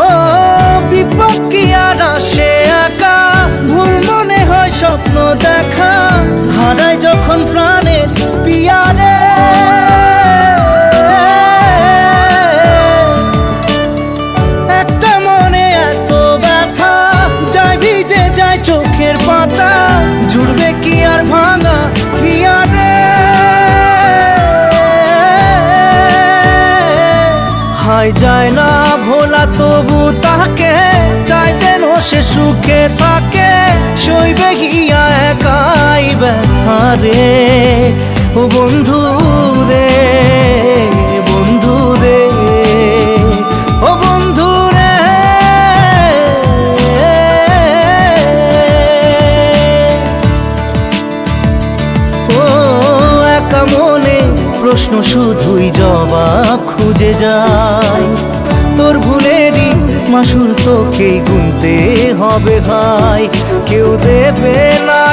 ও বিপদ কি আর আসে একা, ভুল মনে হয় স্বপ্ন দেখা, হারাই যখন প্রাণের পিয়ারে। একটা মনে এত ব্যথা, যায় ভিজে যায় চোখের পাতা, জুড়বে কি আর ভাঙা হিয়ারে। হাই যায় না ভোলা তবু তাকে, চাই যেন সে সুখে থাকে, সইবে হিয়া একাই ব্যথা রে। ও বন্ধু রে, বন্ধু রে, ও বন্ধু রে। ও একা মনে প্রশ্ন শুধুই জবাব খুঁজে যায়, তোর ভুলেরই মাসুল তোকেই গুনতে হবে ভাই, কেউ দেবে না।